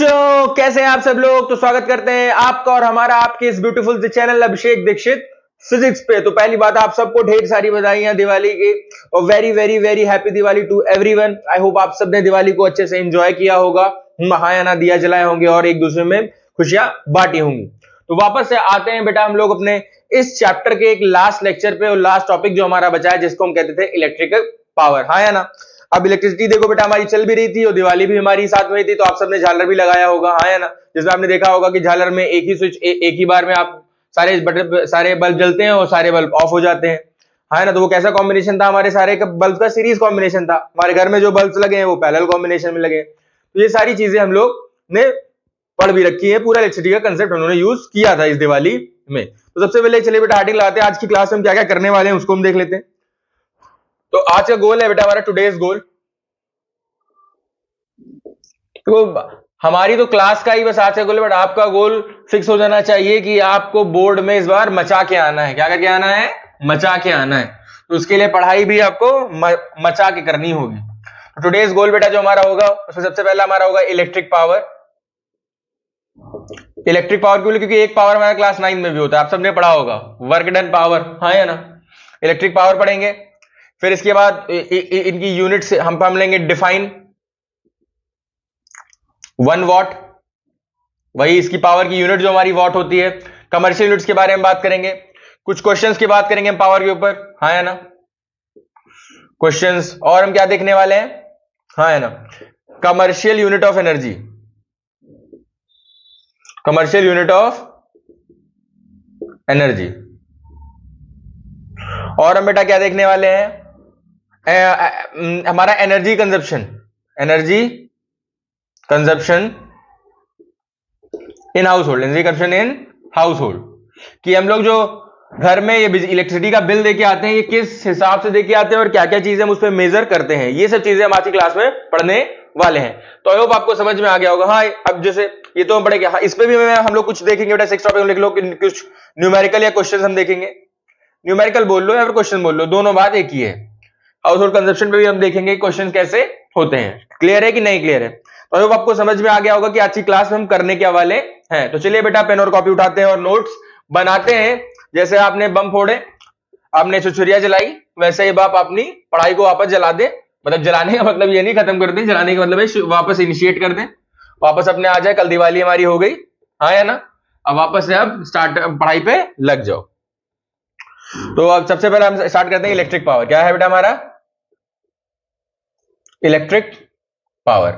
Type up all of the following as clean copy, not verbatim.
बच्चों, कैसे हैं आप सब लोग। तो स्वागत करते हैं आपका और हमारा आपके इस ब्यूटीफुल से चैनल अभिषेक दीक्षित फिजिक्स पे। तो पहली बात, आप सबको ढेर सारी बधाइयां दिवाली की और very very very happy Diwali to everyone. I hope आप सबने दिवाली को अच्छे से एंजॉय किया होगा, महायाना दिया जलाए होंगे और एक दूसरे में खुशियां बांटी होंगी। तो वापस से आते हैं बेटा हम लोग अपने इस चैप्टर के एक लास्ट लेक्चर पे और लास्ट टॉपिक जो हमारा बचा है, जिसको हम कहते थे इलेक्ट्रिकल पावर। हाँ या ना। अब इलेक्ट्रिसिटी देखो बेटा हमारी चल भी रही थी और दिवाली भी हमारी साथ में थी, तो आप सबने झालर भी लगाया होगा। हाँ या ना। जिसमें आपने देखा होगा कि झालर में एक ही स्विच एक ही बार में आप सारे बल्ब जलते हैं और सारे बल्ब ऑफ हो जाते हैं। हाँ ना। तो वो कैसा कॉम्बिनेशन था, हमारे सारे बल्ब का सीरीज कॉम्बिनेशन था। हमारे घर में जो बल्ब लगे हैं वो पैरेलल कॉम्बिनेशन में लगे। तो ये सारी चीजें हम लोग ने पढ़ भी रखी है, पूरा इलेक्ट्रिसिटी का कंसेप्ट उन्होंने यूज किया था इस दिवाली में। तो सबसे पहले चलिए बेटा हेडिंग लगाते हैं, आज की क्लास में हम क्या क्या करने वाले हैं उसको हम देख लेते हैं। तो आज का गोल है बेटा हमारा टुडेज गोल। तो हमारी तो क्लास का ही बस आज का गोल है, बट आपका गोल फिक्स हो जाना चाहिए कि आपको बोर्ड में इस बार मचा के आना है। क्या करके आना है? मचा के आना है। तो उसके लिए पढ़ाई भी आपको मचा के करनी होगी। तो टुडेज गोल बेटा जो हमारा होगा उसमें सबसे पहला हमारा होगा इलेक्ट्रिक पावर। इलेक्ट्रिक पावर क्यों? क्योंकि एक पावर हमारा क्लास 9 में भी होता है, आप सबने पढ़ा होगा, वर्क डन पावर। हाँ या ना। इलेक्ट्रिक पावर पढ़ेंगे, फिर इसके बाद इनकी यूनिट से हम लेंगे डिफाइन 1 वॉट, वही इसकी पावर की यूनिट जो हमारी वॉट होती है। कमर्शियल यूनिट्स के बारे में बात करेंगे, कुछ क्वेश्चंस की बात करेंगे हम पावर के ऊपर। हाँ या ना। क्वेश्चंस और हम क्या देखने वाले हैं? हाँ या ना। Commercial unit of energy, commercial unit of energy. और हम बेटा क्या देखने वाले हैं? हमारा energy consumption, energy consumption in house hold, energy consumption in house hold, कि हम लोग जो घर में ये इलेक्ट्रिसिटी का बिल देके आते हैं ये किस हिसाब से देके आते हैं और क्या क्या चीजें हम उस पर मेजर करते हैं, ये सब चीजें हम आज की क्लास में पढ़ने वाले हैं। तो आई होप आपको समझ में आ गया होगा। हाँ, अब जैसे ये तो हम पढ़ेंगे, हाँ, इस पे भी हम लोग कुछ देखेंगे बेटा। 6 टॉपिक लिख लो, कुछ न्यूमेरिकल या क्वेश्चन हम देखेंगे। न्यूमेरिकल बोल लो या फिर क्वेश्चन बोल लो, दोनों बात एक ही है। हाउस होल्ड कंजप्शन पे भी हम देखेंगे क्वेश्चन कैसे होते हैं। क्लियर है कि नहीं क्लियर है? तो आई होप आपको समझ में आ गया होगा कि आज की क्लास में हम करने क्या वाले हैं। तो चलिए बेटा पेन और कॉपी उठाते हैं और नोट्स बनाते हैं। जैसे आपने बम फोड़े, आपने छुरछुरिया जलाई, वैसे ही आप अपनी पढ़ाई को वापस जला दे। मतलब जलाने का मतलब ये नहीं खत्म कर दे, जलाने का मतलब है वापस इनिशिएट कर दे, वापस अपने आ जाए। कल दिवाली हमारी हो गई, हाँ या ना। अब वापस से अब स्टार्ट पढ़ाई पे लग जाओ। तो अब सबसे पहले हम स्टार्ट करते हैं इलेक्ट्रिक पावर। क्या है बेटा हमारा? Electric power.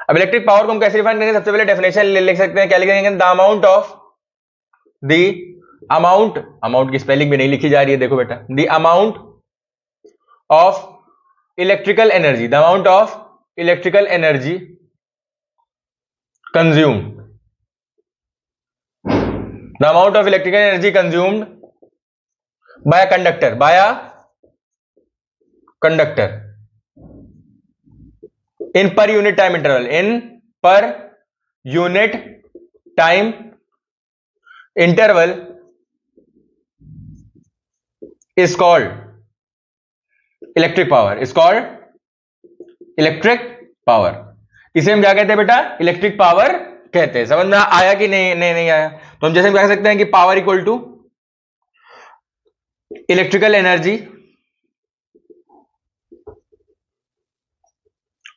अब इलेक्ट्रिक पावर को हम कैसे डिफाइन करेंगे? सबसे पहले डेफिनेशन लिख सकते हैं। क्या लिखेंगे? The amount of the amount की स्पेलिंग भी नहीं लिखी जा रही है, देखो बेटा। The amount of electrical energy, the amount of electrical energy consumed, the amount of electrical energy consumed by conductor, in per unit time interval, in per unit time interval is called electric power, is called electric power। इसे हम क्या कहते हैं बेटा? Electric power कहते हैं। समझ में आया कि नहीं आया? तो हम जैसे कह सकते हैं कि power equal to electrical energy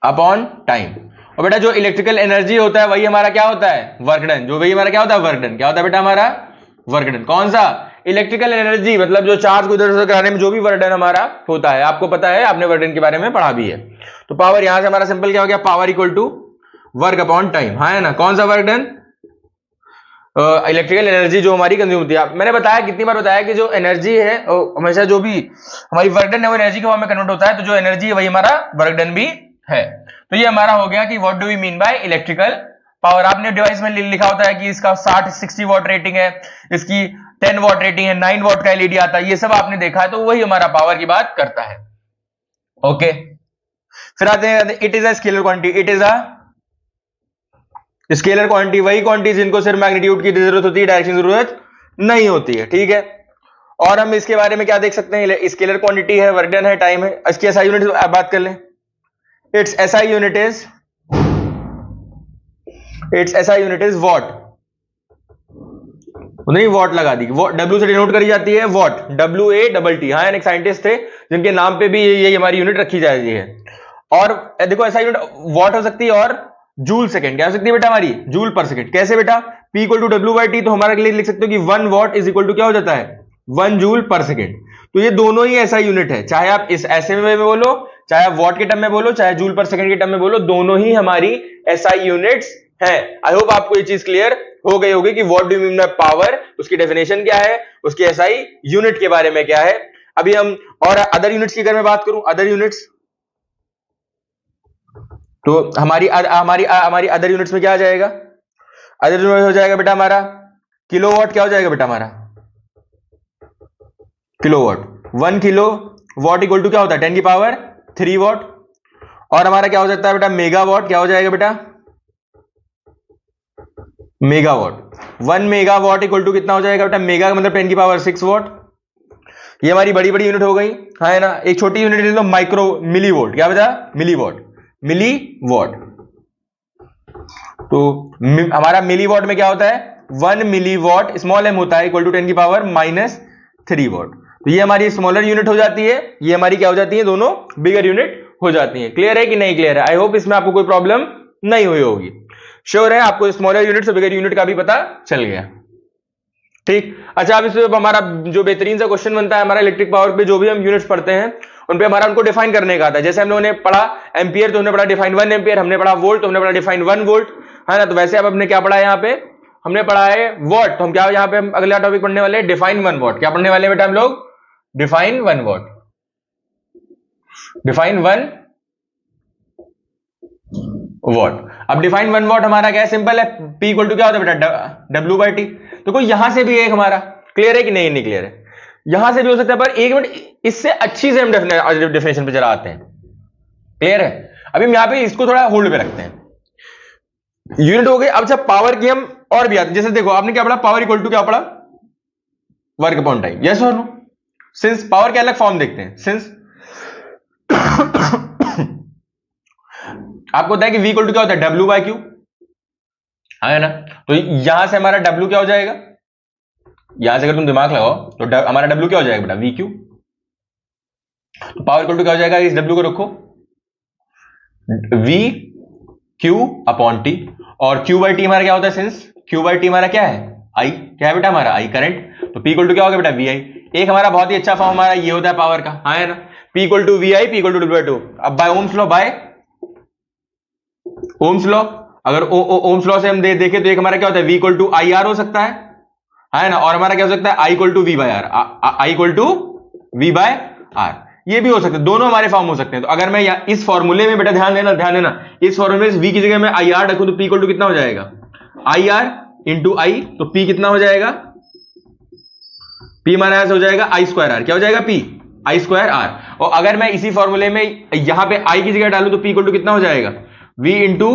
upon time. और बेटा जो इलेक्ट्रिकल एनर्जी होता है वही हमारा क्या होता है? Work done. जो वही हमारा क्या होता है? Work done. क्या होता है बेटा हमारा? Work done. कौन सा? इलेक्ट्रिकल एनर्जी, मतलब जो चार्ज को इधर उधर कराने में जो भी वर्क डन हमारा होता है, आपको पता है, आपने वर्क डन के बारे में पढ़ा भी है। तो पावर यहां से हमारा सिंपल क्या हो गया? Power equal to work upon time. हाँ है ना। कौन सा वर्क डन? इलेक्ट्रिकल एनर्जी जो हमारी कंज्यूम होती है। मैंने बताया, कितनी बार बताया कि जो एनर्जी है हमेशा जो भी हमारी वर्क डन है वो एनर्जी के फॉर्म में कन्वर्ट होता है। तो जो एनर्जी है वही हमारा वर्क डन भी है। तो ये हमारा हो गया कि what do we mean by electrical power. आपने डिवाइस में लिखा होता है कि इसका 60 वॉट रेटिंग है, इसकी 10 वॉट रेटिंग है, 9 वॉट का एलईडी आता है, ये सब आपने देखा है। तो वही हमारा पावर की बात करता है। ओके, फिर आते हैं it is a scalar quantity. It is a scalar quantity, वही क्वांटिटी जिनको सिर्फ मैग्नीट्यूड की जरूरत होती है, डायरेक्शन की जरूरत नहीं होती है। ठीक है। और हम इसके बारे में क्या देख सकते हैं? स्केलर क्वांटिटी है, वर्क डन है, टाइम है। इसकी एसआई यूनिट बात कर लें। its SI unit is watt। नहीं वॉट लगा दी, W से डिनोट करी जाती है वॉट, WATT। हाँ एक साइंटिस्ट थे जिनके नाम पे भी ये हमारी यूनिट रखी जाती है। और देखो ऐसा यूनिट वॉट हो सकती है और जूल सेकंड क्या हो सकती है बेटा हमारी, जूल पर सेकंड। कैसे बेटा, P इक्वल टू W/T, तो हमारे लिए लिख सकते हो कि 1 वॉट इज इक्वल टू क्या हो जाता है 1 जूल पर सेकंड। तो ये दोनों ही ऐसा यूनिट है, चाहे आप इस ऐसे में बोलो, चाहे आप वॉट के टर्म में बोलो, चाहे जूल पर सेकंड के टर्म में बोलो, दोनों ही हमारी SI यूनिट्स है। आई होप आपको ये चीज क्लियर हो गई होगी कि what do you mean by power, उसकी डेफिनेशन क्या है, उसकी SI यूनिट के बारे में क्या है। अभी हम और अदर यूनिट्स की अगर मैं बात करूं, अदर यूनिट्स, तो हमारी अदर यूनिट्स में क्या आ जाएगा, अदर यूनिट हो जाएगा बेटा हमारा किलोवाट। क्या हो जाएगा बेटा हमारा kilowatt. 1 kilowatt equal to क्या होता है 10 की पावर 3 वॉट। और हमारा क्या हो जाता है बेटा मेगावाट। क्या हो जाएगा बेटा मेगावाट। 1 मेगावाट इक्वल टू कितना हो जाएगा बेटा, मेगा का मतलब 10 की पावर 6 वॉट। ये हमारी बड़ी बड़ी यूनिट हो गई, है ना। एक छोटी यूनिट ले लो माइक्रो मिलीवोल्ट। क्या बता, मिलीवॉट, मिलीवॉट। तो हमारा मिलीवॉट में क्या होता है 1 मिलीवॉट स्मॉल m होता है इक्वल टू 10 की पावर -3 वॉट। तो ये हमारी स्मॉलर यूनिट हो जाती है, ये हमारी क्या हो जाती है, दोनों बिगर यूनिट हो जाती है। क्लियर है कि नहीं क्लियर है? आई होप इसमें आपको कोई प्रॉब्लम नहीं हुई होगी। श्योर है आपको स्मॉलर यूनिट से बिगर यूनिट का भी पता चल गया, ठीक। अच्छा, अब इसमें हमारा जो बेहतरीन सा क्वेश्चन बनता है, हमारा इलेक्ट्रिक पावर पे जो भी हम यूनिट्स पढ़ते हैं उन पे हमारा उनको डिफाइन करने का आता है। जैसे हम लोगों ने पढ़ा एम्पियर तो हमने पढ़ा डिफाइन 1 एम्पियर, हमने पढ़ा वोल्ट तो हमने पढ़ा डिफाइन 1 वोल्ट, है ना। तो वैसे अब हमने क्या पढ़ा है, यहाँ पे हमने पढ़ा है वॉट, तो हम क्या यहाँ पे हम अगला टॉपिक पढ़ने वाले डिफाइन 1 वॉट। क्या पढ़ने वाले बेटा हम लोग, डिफाइन 1 वॉट, डिफाइन 1 वॉट। अब डिफाइन 1 वॉट हमारा क्या है, सिंपल है, P इक्वल टू क्या होता है बेटा W/T। तो कोई यहां से भी एक हमारा क्लियर है कि नहीं, नहीं क्लियर है, यहां से भी हो सकता है, पर एक मिनट इससे अच्छी से हम डेफिनेशन पे जरा आते हैं। क्लियर है? अभी हम यहां पे इसको थोड़ा होल्ड पे रखते हैं। यूनिट हो गई। अब जब पावर की हम और भी आते हैं, जैसे देखो आपने क्या पढ़ा, पावर इक्वल टू क्या पढ़ा, वर्क अपॉन टाइम। यस और नो? सिंस पावर के अलग फॉर्म देखते हैं, सिंस आपको होता है कि V इक्वल टू क्या होता है W/Q, है ना। तो यहां से हमारा W क्या हो जाएगा, यहां से अगर तुम दिमाग लगाओ तो हमारा W क्या हो जाएगा बेटा VQ। तो पावर इक्वल टू क्या हो जाएगा, इस W को रखो VQ/T, और Q/T हमारा क्या होता है, सिंस Q/T हमारा क्या है I, क्या है बेटा हमारा I करंट। तो P इक्वल टू क्या होगा बेटा VI। एक हमारा बहुत ही अच्छा फॉर्म हमारा ये होता है पावर का, है ना, P equal to VI, P equal to W/2। अब by Ohm's law, by Ohm's law, अगर ओम्स लॉ से हम देखें तो एक हमारा क्या होता है V इक्वल टू IR हो सकता है ना, और हमारा क्या हो सकता है I equal to V/R, I equal to V/R, ये भी हो सकता है, दोनों हमारे फॉर्म हो सकते हैं। तो अगर मैं इस फॉर्मूले में बेटा ध्यान देना, इस फॉर्मूले में V की जगह मैं IR रखूं तो P इक्वल टू कितना हो जाएगा IR इंटू I, तो P कितना हो जाएगा, P हमारा ऐसे हो जाएगा I²R। क्या हो जाएगा P I²R। और अगर मैं इसी फॉर्मूले में यहां पे I की जगह डालूं तो P इक्वल टू कितना हो जाएगा V इंटू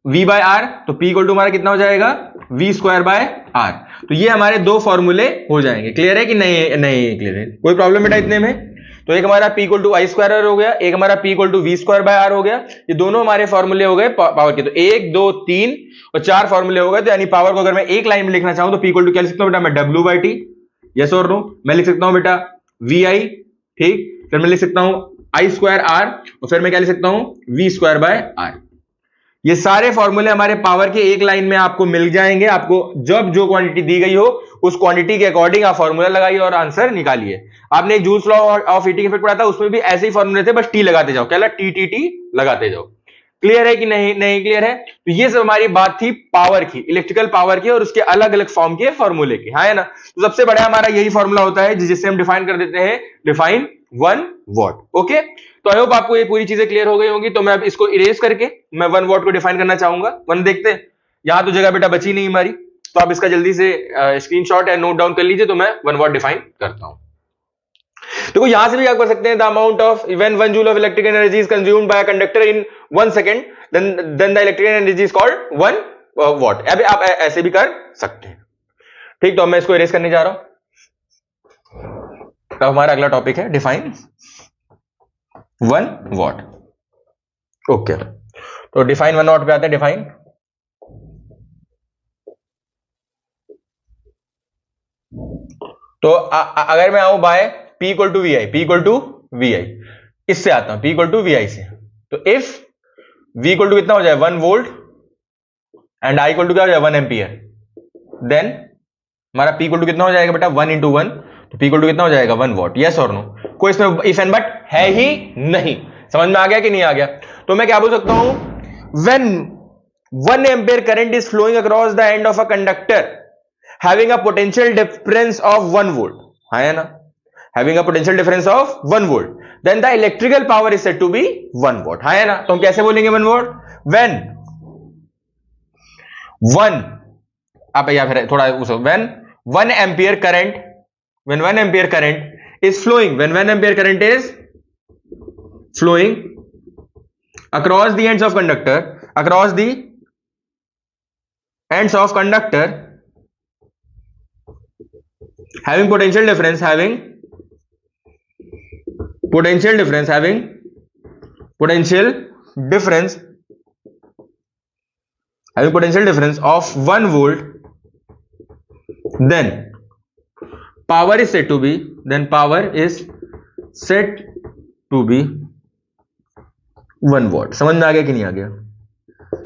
V/R, तो P इक्वल टू हमारा कितना हो जाएगा V²/R। तो ये हमारे दो फॉर्मूले हो जाएंगे। क्लियर है कि नहीं, नहीं क्लियर है? कोई प्रॉब्लम बेटा इतने में? तो एक हमारा P इक्वल टू I²R हो गया, एक हमारा P इक्वल टू V²/R हो गया। ये दोनों हमारे फॉर्मूले हो गए पावर के। तो 1 2 3 और 4 फॉर्मूले हो गए। तो यानी पावर को अगर मैं एक लाइन में लिखना चाहूं तो P इक्वल टू क्या लिख सकता हूं बेटा मैं W/T। यस और नो? मैं लिख सकता हूं बेटा VI, ठीक, फिर मैं लिख सकता हूं I²R, और फिर मैं क्या लिख सकता हूं V²/R। ये सारे फॉर्मूले हमारे पावर के एक लाइन में आपको मिल जाएंगे। आपको जब जो क्वांटिटी दी गई हो उस क्वांटिटी के अकॉर्डिंग आप फॉर्मूला लगाइए और आंसर निकालिए। आपने एक joules law of heating effect पढ़ा था, उसमें भी ऐसे ही फॉर्मूले थे, बस टी लगाते जाओ, क्या टी लगाते जाओ। क्लियर है कि नहीं, नहीं क्लियर है? तो ये सब हमारी बात थी पावर की, इलेक्ट्रिकल पावर की, और उसके अलग अलग फॉर्म के फॉर्मूले की, है ना। तो सबसे बड़ा हमारा यही फॉर्मूला होता है जिससे हम डिफाइन कर देते हैं डिफाइन 1 वॉट। ओके, तो आई होप आपको ये पूरी चीजें क्लियर हो गई होंगी। तो मैं अब इसको इरेज करके मैं 1 वॉट को डिफाइन करना चाहूंगा। 1 देखते हैं, यहां तो जगह बेटा बची नहीं हमारी, तो आप इसका जल्दी से स्क्रीनशॉट या नोट डाउन कर लीजिए। तो मैं 1 वॉट डिफाइन करता हूं। देखो यहां से भी आप कर सकते हैं, the amount of when 1 joule of electrical energy is consumed by a conductor in 1 second, then the electrical energy is called 1 watt. अभी आप ऐसे भी कर सकते हैं, ठीक। तो अब मैं इसको इरेज करने जा रहा हूं। अब हमारा अगला टॉपिक है डिफाइन 1 वॉट। ओके, तो डिफाइन 1 वॉट पे आते हैं। डिफाइन तो अगर मैं आऊं by P equal to V I, P equal to V I, इससे आता हूं P equal to V I से। तो इफ V इक्वल टू कितना हो जाए 1 volt and I equal to क्या हो जाए 1 एम्पियर, देन हमारा P इक्वल टू कितना हो जाएगा बेटा 1 इंटू 1, तो P इक्वल टू कितना हो जाएगा 1 वॉट। यस और नो? कोई इसमें इफ एंड बट है ही नहीं। समझ में आ गया कि नहीं आ गया? तो मैं क्या बोल सकता हूं, when 1 ampere current is flowing across the end of a conductor having a potential difference of 1 volt, है ना, having a potential difference of 1 volt, then the electrical power is said to be 1 watt, है ना। तो हम कैसे बोलेंगे 1 watt, when 1 आप या फिर थोड़ा उसको when 1 ampere current, when 1 ampere current is flowing, when 1 ampere current is flowing across the ends of conductor, across the ends of conductor having potential difference, having potential difference, having potential difference, having potential difference of 1 volt, then power is said to be, then power is said to be 1 watt। समझ में आ गया कि नहीं आ गया?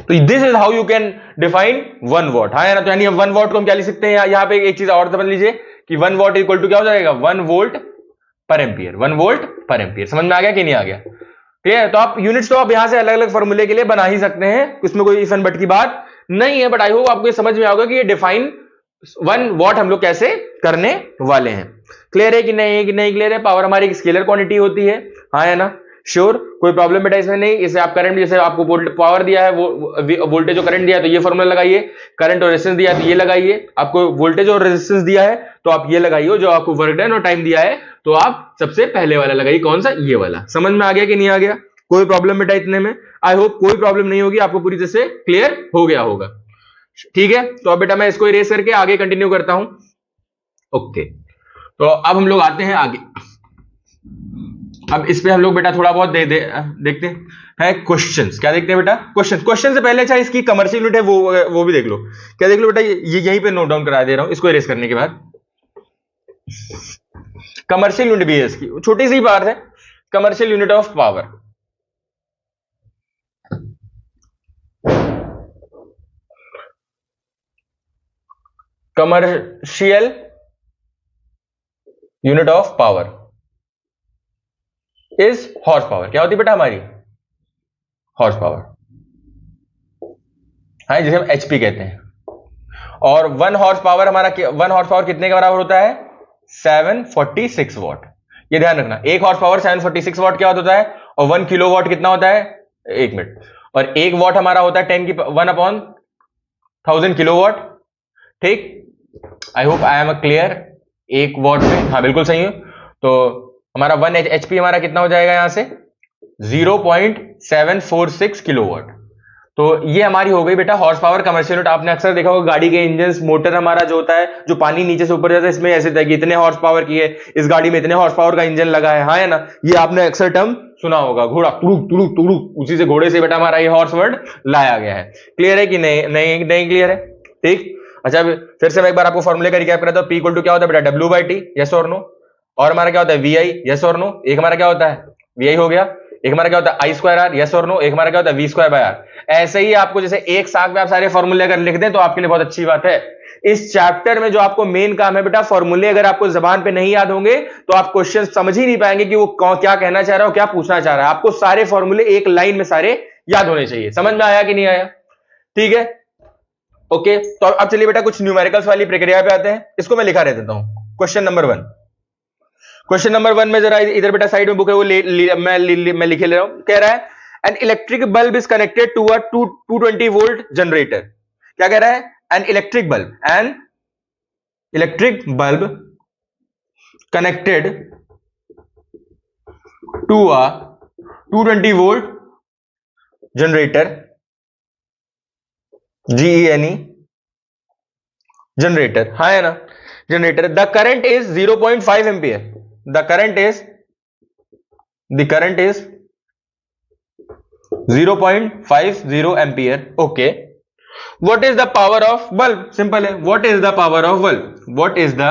तो this is how you can define 1 what, हाँ ना। तो यानी 1 वॉट को हम क्या लिख सकते हैं, यहां पे एक चीज और समझ लीजिए कि 1 वॉट इक्वल टू क्या हो जाएगा 1 वोल्ट पर एम्पियर, 1 वोल्ट पर एम्पियर। समझ में आ गया कि नहीं आ गया? ठीक है, तो आप यूनिट्स तो आप यहां से अलग अलग फॉर्मूले के लिए बना ही सकते हैं, इसमें कोई इफ एंड बट की बात नहीं है। बट आई होप आपको ये समझ में आओगे कि ये डिफाइन 1 वॉट हम लोग कैसे करने वाले हैं। क्लियर है कि नहीं? कि नहीं क्लियर है? पावर हमारी एक स्केलर क्वांटिटी होती है, हाँ है ना। श्योर, कोई प्रॉब्लम बेटा इसमें नहीं। इसे आप करंट, जैसे आपको पावर दिया है, वो वोल्टेज और करंट दिया है तो ये फॉर्मूला लगाइए, करंट और रेजिस्टेंस दिया है तो ये लगाइए, आपको वोल्टेज और रेजिस्टेंस दिया है तो आप ये लगाइए, जो आपको वर्क डन और टाइम दिया है तो आप सबसे पहले वाला लगाइए। कौन सा? ये वाला। समझ में आ गया कि नहीं आ गया? कोई प्रॉब्लम बेटा इतने में? आई होप कोई प्रॉब्लम नहीं होगी, आपको पूरी तरह से क्लियर हो गया होगा। ठीक है, तो अब बेटा मैं इसको इरेज करके आगे कंटिन्यू करता हूं। ओके, तो अब हम लोग आते हैं आगे। अब इस पे हम लोग बेटा थोड़ा बहुत देखते हैं क्वेश्चंस। क्या देखते हैं बेटा? क्वेश्चन से पहले चाहे इसकी कमर्शियल यूनिट है वो भी देख लो। क्या देख लो बेटा, ये यहीं पे नोट डाउन करा दे रहा हूं इसको इरेज करने के बाद। कमर्शियल यूनिट भी है इसकी, छोटी सी बात है, commercial unit of power. Commercial unit of power is horse power. क्या होती है बेटा हमारी? हॉर्स पावर, हाँ, जिसे हम एचपी कहते हैं। और 1 हॉर्स पावर हमारा 1 हॉर्स पावर कितने के बराबर होता है? 746 वॉट। ये ध्यान रखना, 1 हॉर्स पावर 746 वॉट क्या होता है, और 1 किलो वॉट कितना होता है? 1 मिनट। और 1 वॉट हमारा होता है 1/1000 किलो वॉट। ठीक, I hope I am clear 1 what में? हाँ बिल्कुल सही है। तो हमारा 1 एचपी हमारा कितना हो जाएगा यहां से? 0.746 किलोवाट। तो ये हमारी हो गई बेटा हॉर्स पावर कमर्शियल यूनिट। आपने अक्सर देखा होगा गाड़ी के इंजन, मोटर हमारा जो होता है, जो पानी नीचे से ऊपर जाता है, इसमें ऐसे कि इतने हॉर्स पावर की है, इस गाड़ी में इतने हॉर्स पावर का इंजन लगा है, हाँ है ना। ये आपने अक्सर टर्म सुना होगा, घोड़ा तुड़ुक तुड़ुक तुड़ुक, उसी से घोड़े से बेटा हमारा ये हॉर्स वर्ड लाया गया है। क्लियर है कि नहीं? नहीं नहीं क्लियर है? ठीक, अच्छा फिर से मैं एक बार आपको फॉर्मूले का रिकैप करता हूं। P इक्वल टू क्या होता है बेटा? W/T, यस और नो। और हमारा क्या होता है? VI, यस और नो। एक हमारा क्या होता है? VI हो गया। एक हमारा क्या होता है? I²R, यस और नो। एक हमारा क्या होता है? V²/R। ऐसे ही आपको जैसे एक साथ में आप सारे फॉर्मूले अगर लिख दें तो आपके लिए बहुत अच्छी बात है। इस चैप्टर में जो आपको मेन काम है बेटा, फॉर्मूले अगर आपको जबान पे नहीं याद होंगे तो आप क्वेश्चन समझ ही नहीं पाएंगे कि वो क्या कहना चाह रहा है, क्या पूछना चाह रहा है। आपको सारे फॉर्मूले एक लाइन में सारे याद होने चाहिए। समझ में आया कि नहीं आया? ठीक है, ओके। तो अब चलिए बेटा कुछ न्यूमेरिकल्स वाली प्रक्रिया पे आते हैं। इसको मैं लिखा रह देता हूं। क्वेश्चन नंबर 1, क्वेश्चन नंबर 1 में जरा इधर बेटा साइड में बुक है वो मैं लिखे ले रहा हूं। कह रहा है an electric bulb is connected to a 220 volt generator. क्या कह रहा है? An electric bulb connected to a 220 volt generator, GENE generator, हाँ है ना, generator. The current is 0.5 ampere. The current is 0.50 ampere. Okay, what is the power of bulb? Simple है, what is the power of bulb? What is the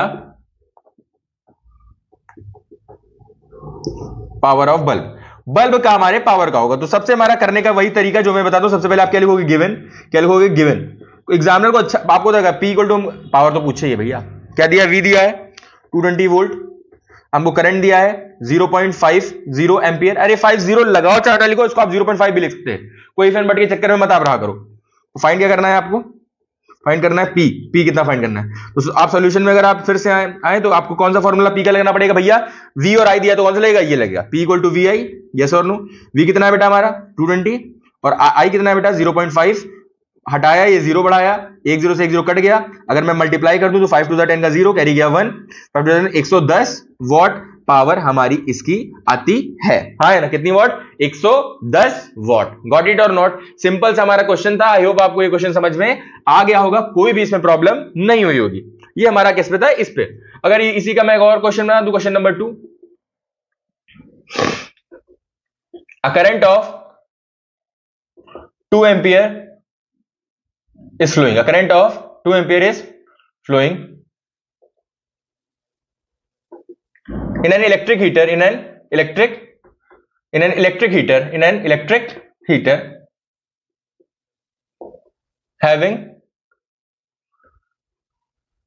power of bulb? Bulb का हमारे power का होगा, तो सबसे हमारा करने का वही तरीका जो मैं बताता हूं। सबसे पहले आप क्या लिखोगे? गिवन। क्या लिखोगे? गिवन। एग्जामिनर को अच्छा आपको देगा पी इक्वल टू, पावर तो पूछे ही है भैया, क्या दिया? वी दिया है 220 वोल्ट, हमको करंट दिया है 0.50 एम्पियर। अरे 50 लगाओ चार्ट लिखो, इसको आप 0.5 भी लिख सकते हैं, कोई फैन बट के चक्कर में मत आप रहा करो। तो फाइंड क्या करना है आपको? फाइंड करना है पी। पी कितना फाइंड करना है? तो आप सॉल्यूशन में अगर आप फिर से आए तो आपको कौन सा फॉर्मूला पी का लगना पड़ेगा भैया? वी और आई दिया तो कौन सा लगेगा? ये लगेगा P equal to V I. Yes और नो? वी कितना है बेटा हमारा? 220, और आई कितना है बेटा? 0.5। हटाया, ये 0 बढ़ाया, 1 0 से 1 0 कट गया। अगर मैं मल्टीप्लाई कर दूं तो 5 टू द 10 का 0 कैरी गया 1, 5 टू द 10 110 वॉट पावर हमारी इसकी आती है। हाँ है ना? कितनी वॉट? 110 वॉट। गॉट इट और नॉट? सिंपल सा हमारा क्वेश्चन था। आई होप आपको ये क्वेश्चन समझ में आ गया होगा, कोई भी इसमें प्रॉब्लम नहीं हुई होगी। ये हमारा किस पे था? इस पे। अगर इसी का मैं एक और क्वेश्चन बना दूं, question number 2, a current of 2 ampere is flowing. A current of 2 ampere is flowing in an electric heater, in an electric heater having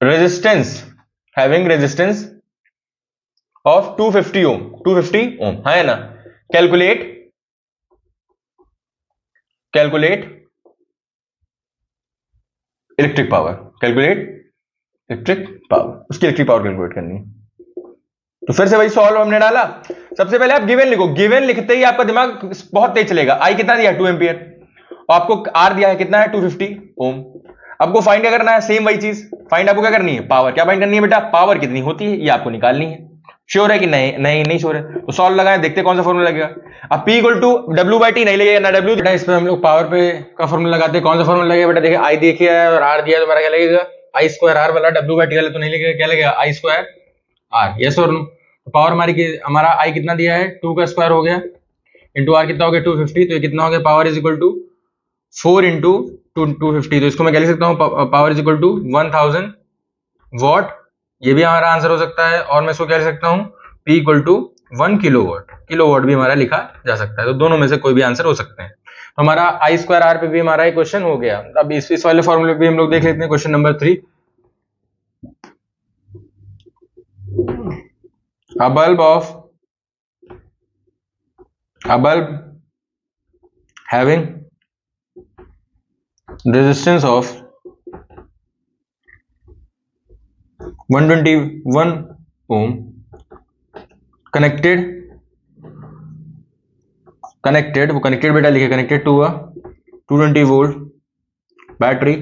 resistance of 250 ohm, 250 ohm, है ना? calculate electric power, calculate electric power, उसकी electric power calculate करनी है। तो फिर से वही solve हमने डाला। सबसे पहले आप गिवन लिखो, गिवन लिखते ही आपका दिमाग बहुत तेज चलेगा। आई कितना दिया? 2 एम्पियर, और आपको आर दिया है कितना है? 250 ओम। आपको फाइंड क्या करना है? सेम वही चीज फाइंड आपको क्या करनी है? पावर। क्या फाइंड करनी है बेटा? पावर कितनी होती है ये आपको निकालनी है। श्योर है कि नहीं? नहीं श्योर है तो सॉल्व लगाएं, देखते कौन सा फॉर्मूला लगेगा। अब P इक्वल टू W/T नहीं लगेगा ना W बेटा, इस पे हम लोग पावर पे का फॉर्मूला लगाते हैं। कौन सा फॉर्मूला लगेगा बेटा? देखिए आई देखिए और R दिया, तो हमारा क्या लगेगा? आई स्क्वायर R वाला। W/T वाला तो नहीं लगेगा, क्या लगेगा? आई स्क्वायर R। यस और नो? तो पावर हमारा आई कितना दिया है? 2 का स्क्वायर हो गया, इंटू आर कितना हो गया? 250। तो ये कितना हो गया? Power is equal to 4 into 250। तो इसको मैं क्या लिख सकता हूँ? Power is equal to 1000 watt. ये भी हमारा आंसर हो सकता है। और मैं इसको क्या लिख सकता हूँ? P equal to 1 kilowatt. Kilowatt भी हमारा लिखा जा सकता है। तो दोनों में से कोई भी आंसर हो सकते हैं। तो हमारा आई स्क्वायर आर पे भी हमारा एक क्वेश्चन हो गया। अब इस वाले फॉर्मूले पे हम लोग देख लेते हैं question number 3। A bulb having resistance of 121 ohm connected, वो कनेक्टेड बेटा लिखे, connected to a 220 volt battery.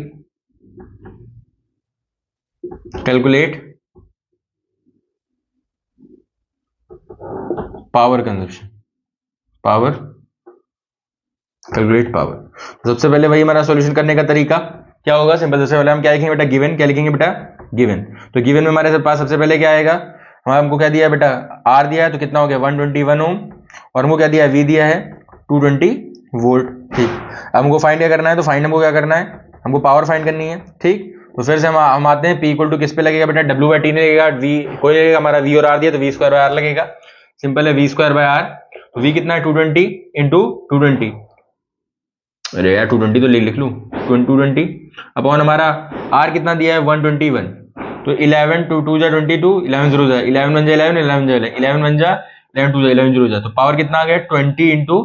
Calculate power consumption, power, calculate power. सबसे पहले वही हमारा सॉल्यूशन करने का तरीका क्या होगा? सिंपल। सबसे पहले हम क्या लिखेंगे बेटा? गिवन। क्या लिखेंगे बेटा? गिवन। तो गिवन में हमारे पास सबसे पहले क्या आएगा? हमको क्या दिया है बेटा? आर दिया है, तो कितना हो गया? 121 ओम। और हमको क्या दिया है? वी दिया है 220 वोल्ट। ठीक, अब हमको फाइंड क्या करना है? तो फाइंड हमको क्या करना है? हमको पावर फाइंड करनी है। ठीक, तो फिर से हम आते हैं। P इक्वल टू किस पे लगेगा बेटा? W/T नहीं लगेगा, वी कोई लगेगा। हमारा वी और आर दिया तो वी स्क्वायर बाय आर लगेगा। सिंपल है, वी स्क्वायर बाय आर। तो वी कितना है? 220 इंटू 220। अरे यार 220 तो लिख लूं, 220 अपॉन हमारा आर कितना दिया है? 121। तो 11 2 2 जा 22, 11 0 जा 11 1 जा 11, 11 जा 11 1 जा 11 2 जा 11 0 जा। तो पावर कितना आ गया? 20 इंटू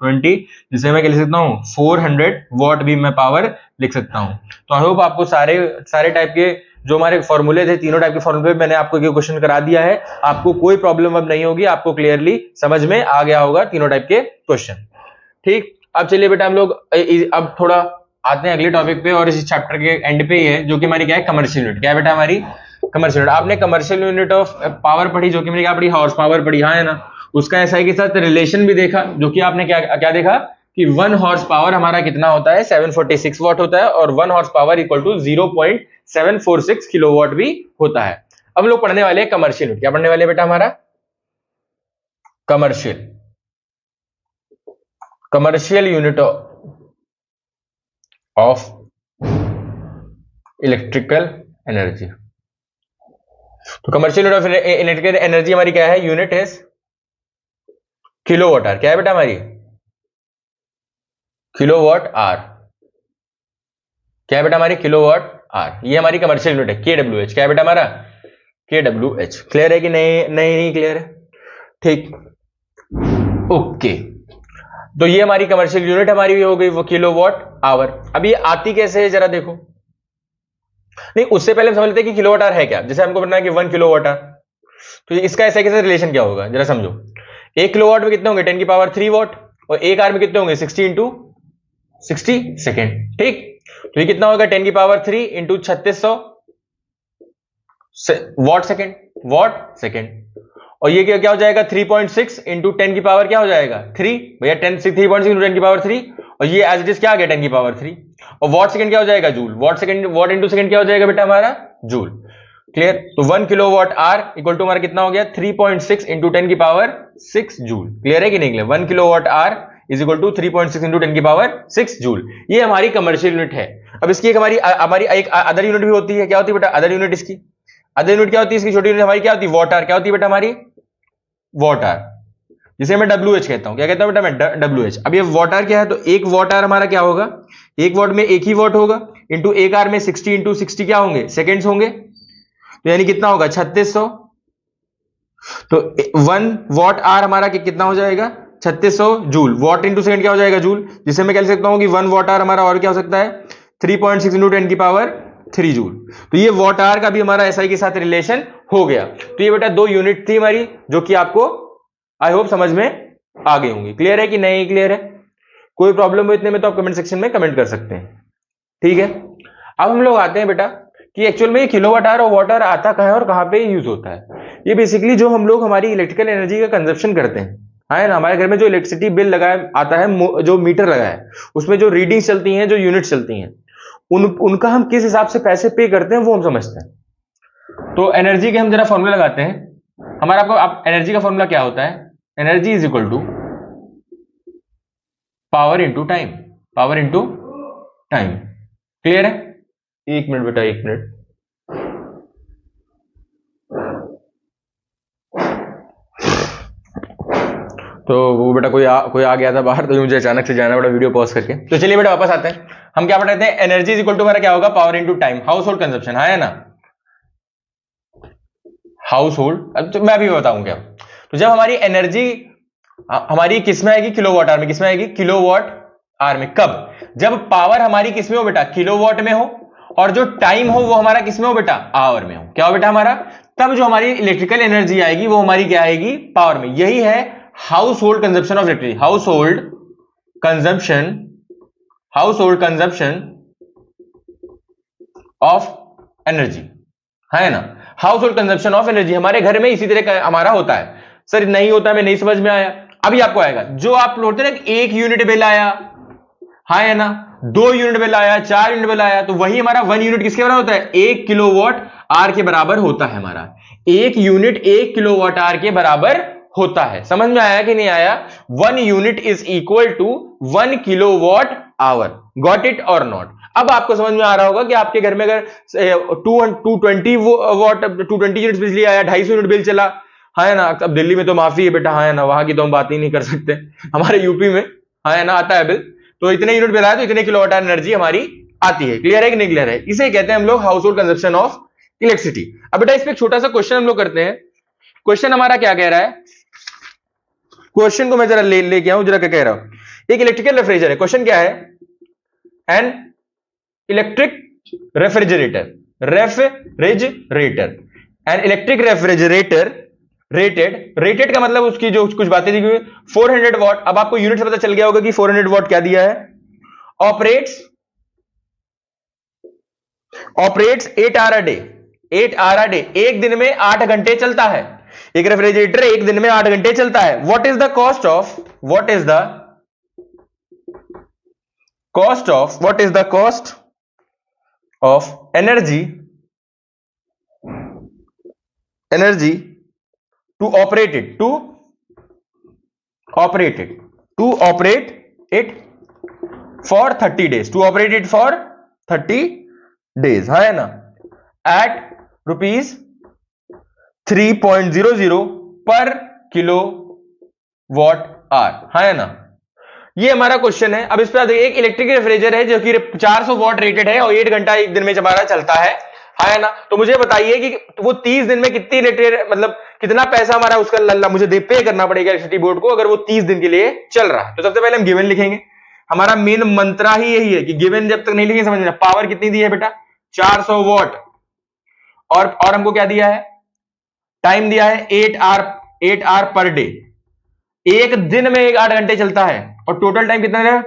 20, जिसे मैं क्या लिख सकता हूँ? 400 वॉट भी मैं पावर लिख सकता हूँ। तो आई होप आपको सारे टाइप के जो हमारे फॉर्मूले थे, तीनों टाइप के फॉर्मूले मैंने आपको ये क्वेश्चन करा दिया है। आपको कोई प्रॉब्लम अब नहीं होगी, आपको क्लियरली समझ में आ गया होगा तीनों टाइप के क्वेश्चन। ठीक, अब चलिए बेटा हम लोग अब थोड़ा आते हैं अगले टॉपिक पे, और इस चैप्टर के एंड पे ही है, जो कि हमारी क्या है? Commercial unit. क्या है बेटा? हमारी कमर्शियल यूनिट। आपने कमर्शियल यूनिट ऑफ पावर पढ़ी, जो कि मैंने क्या पढ़ी? हॉर्स पावर पढ़ी, हाँ है ना? उसका एसआई के साथ रिलेशन भी देखा, जो कि आपने क्या देखा कि 1 हॉर्स पावर हमारा कितना होता है? 746 वॉट होता है, और 1 horsepower equal to 0.746 kilowatt भी होता है। अब लोग पढ़ने वाले हैं कमर्शियल यूनिट। क्या पढ़ने वाले बेटा? हमारा commercial commercial unit of electrical energy. तो commercial unit of electrical energy हमारी क्या है? यूनिट है किलोवाट आवर। क्या है बेटा हमारी? Kilowatt hour. क्या है बेटा हमारी? Kilowatt hour. ये हमारी कमर्शियल यूनिट है, केडब्ल्यूएच। क्या है बेटा हमारा? केडब्ल्यूएच। क्लियर है कि नहीं? नहीं क्लियर है? ठीक, ओके। तो ये हमारी कमर्शियल यूनिट हमारी भी हो गई वो किलोवाट आवर। अब ये आती कैसे है जरा देखो। नहीं, उससे पहले हम समझ लेते हैं कि किलोवाट आवर है क्या। जैसे हमको बताना है कि 1 किलोवाट आवर, तो इसका ऐसे कैसे रिलेशन क्या होगा जरा समझो। 1 किलोवाट में कितने होंगे? 10 की पावर 3 वॉट। और 1 आवर में कितने होंगे? 60 इंटू 60 सेकेंड। ठीक, तो ये कितना होगा? 10 की power 3 into 3600 watt second. Watt second. और ये क्या हो जाएगा? 3.6 इंटू 10 की पावर क्या हो जाएगा? 3 भैया। 3.6 इंटू 10 की पावर 3, और ये एज इट इज क्या आ गया? 10 की पावर 3। और वॉट सेकंड क्या हो जाएगा? Joule. What second, what into second क्या हो जाएगा बेटा हमारा? जूल। क्लियर? तो 1 किलोवाट आवर इक्वल टू हमारा कितना हो गया? 3.6 इंटू 10 की पावर 6 जूल। क्लियर है कि नहीं? Clear? 1 kilowatt hour is equal to 3.6 into 10 की पावर 6 जूल। ये हमारी कमर्शियल यूनिट है। अब इसकी एक हमारी एक अदर यूनिट भी होती है। क्या होती है बेटा अदर यूनिट? इसकी अदर यूनिट क्या होती है? इसकी छोटी यूनिट हमारी क्या होती है? Watt hour. क्या होती है बेटा हमारी? वॉट आवर, जिसे मैं डब्ल्यूएच कहता हूं। क्या कहता हूं बेटा मैं? डब्ल्यूएच। अब ये वॉट आवर क्या है? तो एक वॉट आवर हमारा क्या होगा? एक वॉट में एक ही वॉट होगा, इंटू एक आवर में 60 इंटू 60 क्या होंगे? सेकेंड्स होंगे। तो यानी कितना होगा? 3600। तो 1 वॉट आवर हमारा कितना हो जाएगा? 3600 जूल। वॉट इंटू सेकंड क्या हो जाएगा? जूल। जिसे मैं कह सकता हूं कि 1 वॉट आवर हमारा और क्या हो सकता है? 3.6 इंटू 10 की पावर 3 जूल। तो ये वॉट आवर का भी हमारा एसआई के साथ रिलेशन हो गया। तो ये बेटा 2 यूनिट थी हमारी, जो कि आपको आई होप समझ में आ गई होंगी। क्लियर है कि नहीं क्लियर है? कोई प्रॉब्लम हो इतने में तो आप कमेंट सेक्शन में कमेंट कर सकते हैं। ठीक है, अब हम लोग आते हैं बेटा कि एक्चुअल में ये किलोवाट आवर और वाट आवर आता कहां है और कहां पे यूज होता है। ये बेसिकली जो हम लोग हमारी इलेक्ट्रिकल एनर्जी का कंजप्शन करते हैं, है ना, हमारे घर में जो इलेक्ट्रिसिटी बिल लगाया आता है, जो मीटर लगा है उसमें जो रीडिंग चलती हैं, जो यूनिट चलती हैं, उनका हम किस हिसाब से पैसे पे करते हैं वो हम समझते हैं। तो एनर्जी के हम जरा फॉर्मूला लगाते हैं। हमारा आपको एनर्जी का फॉर्मूला क्या होता है? Energy is equal to power into time. Power into time. Clear है? एक मिनट बेटा, एक मिनट। तो वो बेटा कोई आ गया था बाहर, तो मुझे अचानक से जाना पड़ा वीडियो पॉज करके। तो चलिए बेटा वापस आते हैं। हम क्या पढ़ते हैं? एनर्जी इज इक्वल टू हमारा क्या होगा? Power into time, house hold consumption, है ना, हाउस होल्ड। अब तो मैं अभी बताऊं क्या। तो जब हमारी एनर्जी हमारी किस में आएगी? किलोवाट आवर में। किस में आएगी? किलोवाट आवर में। कब? जब पावर हमारी किस में हो बेटा? किलोवाट में हो, और जो टाइम हो वो हमारा किस में हो बेटा? आवर में हो। क्या हो बेटा हमारा? तब जो हमारी इलेक्ट्रिकल एनर्जी आएगी वो हमारी क्या आएगी? पावर में। यही है house hold consumption of electricity. House hold consumption, house hold consumption of energy, है ना। House hold consumption of energy हमारे घर में इसी तरह का हमारा होता है। सर नहीं होता, मैं नहीं समझ में आया। अभी आपको आएगा। जो आप बोलते हैं ना, 1 यूनिट बिल आया, है ना, 2 यूनिट बिल आया, 4 यूनिट बिल आया, तो वही हमारा 1 यूनिट किसके बराबर होता है? 1 किलोवाट आवर के बराबर होता है हमारा। 1 यूनिट 1 किलोवाट आवर के बराबर होता है। समझ में आया कि नहीं आया? 1 unit is equal to 1 kilowatt hour. Got it और नॉट? अब आपको समझ में आ रहा होगा कि आपके घर में अगर 220 वॉट 220 यूनिट बिजली आया, 250 यूनिट बिल चला, है ना। अब दिल्ली में तो माफी है बेटा, है ना, वहां की तो हम बात ही नहीं कर सकते। हमारे यूपी में, है ना, आता है बिल, तो इतने यूनिट बिल आया तो इतने किलोवाट आवर एनर्जी हमारी आती है। क्लियर है कि नहीं क्लियर है? इसे कहते हैं हम लोग house hold consumption of electricity. अब बेटा इस पे एक छोटा सा क्वेश्चन हम लोग करते हैं। क्वेश्चन हमारा क्या कह रहा है? क्वेश्चन को मैं जरा लेके आऊं, जरा क्या कह रहा हूं। एक इलेक्ट्रिकल रेफ्रिजरेटर है। क्वेश्चन क्या है? An electric refrigerator, an electric refrigerator rated का मतलब उसकी जो कुछ बातें दी हुई 400 वॉट। अब आपको यूनिट से पता चल गया होगा कि 400 वॉट क्या दिया है। Operates 8 hour a day, 8 hour a day, एक दिन में 8 घंटे चलता है। एक रेफ्रिजरेटर एक दिन में 8 घंटे चलता है। What is the cost of what is the cost of energy to operate it for 30 days, to operate it for 30 days, है ना, एट ₹3.00 पर किलो वॉट आवर, है ना। ये हमारा क्वेश्चन है। अब इस पर देखिए, एक इलेक्ट्रिक रेफ्रिजरेटर है जो कि 400 वॉट रेटेड है और 8 घंटा एक दिन में हमारा चलता है ना। तो मुझे बताइए कि वो 30 दिन में कितनी रेटेड, मतलब कितना पैसा हमारा उसका लल्ला मुझे पे करना पड़ेगा इलेक्ट्रिसिटी बोर्ड को, अगर वो 30 दिन के लिए चल रहा है। तो सबसे पहले हम गिवन लिखेंगे। हमारा मेन मंत्रा ही यही है कि गिवन जब तक नहीं लिखेंगे समझ लेना। पावर कितनी दी है बेटा? 400 वॉट। और हमको क्या दिया है? टाइम दिया है 8 आवर पर डे। एक दिन में 8 घंटे चलता है और टोटल टाइम कितना है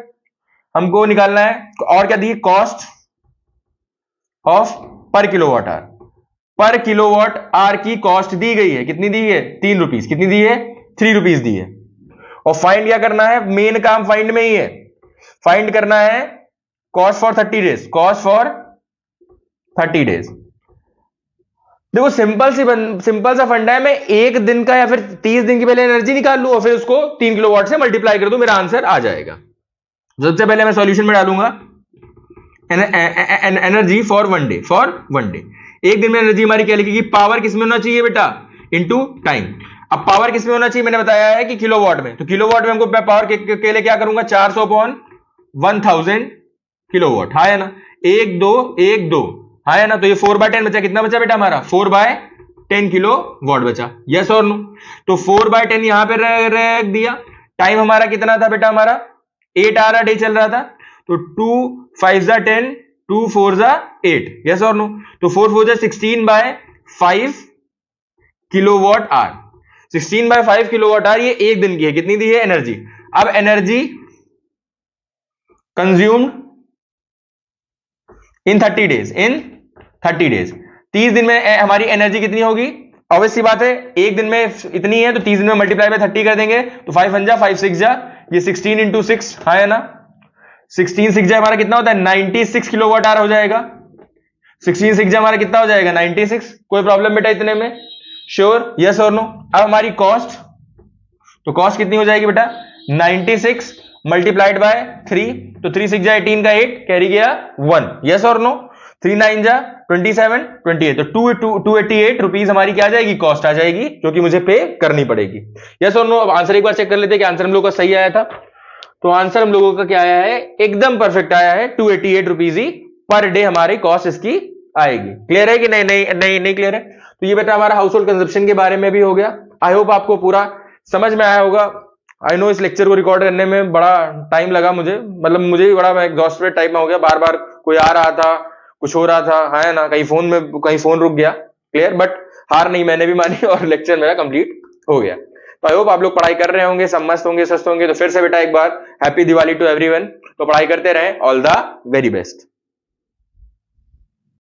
हमको निकालना है। और क्या दी? कॉस्ट ऑफ पर किलोवाट आवर। पर किलोवाट आवर की कॉस्ट दी गई है, कितनी दी है? 3 रुपीज। कितनी दी है? 3 रुपीज दी है। और फाइंड क्या करना है? मेन काम फाइंड में ही है। फाइंड करना है cost for 30 days. Cost for 30 days. देखो सिंपल सा फंडा है। मैं एक दिन का या फिर 30 दिन की पहले एनर्जी निकाल लूं और फिर उसको 3 किलोवाट से मल्टीप्लाई कर दूं, मेरा आंसर आ जाएगा। सबसे पहले मैं सॉल्यूशन में डालूंगा एनर्जी फॉर वन डे। एक दिन में एनर्जी हमारी क्या लिखेगी? पावर किस में होना चाहिए बेटा? Into time. अब पावर किस में होना चाहिए? मैंने बताया है कि किलोवाट में। तो किलोवाट में हमको पावर के लिए क्या करूंगा? 400 अपॉन 1000 किलोवाट, है ना। 1 2 है ना। तो ये 4/10 बचा। कितना बचा बेटा हमारा? 4/10 किलो वॉट बचा। यस और नो? तो 4/10 यहां पे रख दिया। टाइम हमारा कितना था बेटा? हमारा 8 आवर डे चल रहा था। तो 2 5 जा 10, 2 4 जा 8। यस और नो? तो 4 4 जा 16/5 किलोवाट आवर। 16/5 किलोवाट आवर ये एक दिन की है। कितनी दी है? एनर्जी। अब एनर्जी कंज्यूम्ड इन 30 डेज। 30 दिन में हमारी एनर्जी कितनी होगी? ऑब्वियसली बात है, एक दिन में इतनी है तो 30 दिन में मल्टीप्लाई बाय 30 कर देंगे। तो 5 1 जा 5 6 जा, ये 16 इंटू 6, है ना। 16 6 जा हमारा कितना होता है? 96 किलोवाट आवर हो जाएगा। 16 6 जा हमारा कितना हो जाएगा? 96। कोई प्रॉब्लम बेटा इतने में? श्योर? यस और नो? अब हमारी कॉस्ट, तो कॉस्ट कितनी हो जाएगी बेटा? 96 मल्टीप्लाइड बाय 3। तो 3 6 जा 18 का 8 कैरी गया 1। यस और नो? 3 9 जा 27 28। तो 288 रुपीज हमारी क्या आ जाएगी? कॉस्ट आ जाएगी, जो कि मुझे पे करनी पड़ेगी। यस और नो? अब आंसर एक बार चेक कर लेते हैं कि आंसर हम लोग का सही आया था। तो आंसर हम लोगों का क्या आया है? एकदम परफेक्ट आया है। 288 रुपीज ही पर डे हमारी कॉस्ट इसकी आएगी। क्लियर है कि नहीं? नहीं क्लियर है? तो ये बेटा हमारा हाउस होल्ड कंजप्शन के बारे में भी हो गया। आई होप आपको पूरा समझ में आया होगा। आई नो इस लेक्चर को रिकॉर्ड करने में बड़ा टाइम लगा मुझे, मतलब मुझे भी बड़ा एग्जॉस्टेड टाइप में हो गया। बार बार कोई आ रहा था, कुछ हो रहा था, है ना, कहीं फोन रुक गया। क्लियर? बट हार नहीं मैंने भी मानी और लेक्चर मेरा कंप्लीट हो गया। तो आई होप आप लोग पढ़ाई कर रहे होंगे, सब मस्त होंगे, स्वस्थ होंगे। तो फिर से बेटा एक बार हैप्पी दिवाली टू एवरीवन। तो पढ़ाई करते रहें। All the very best.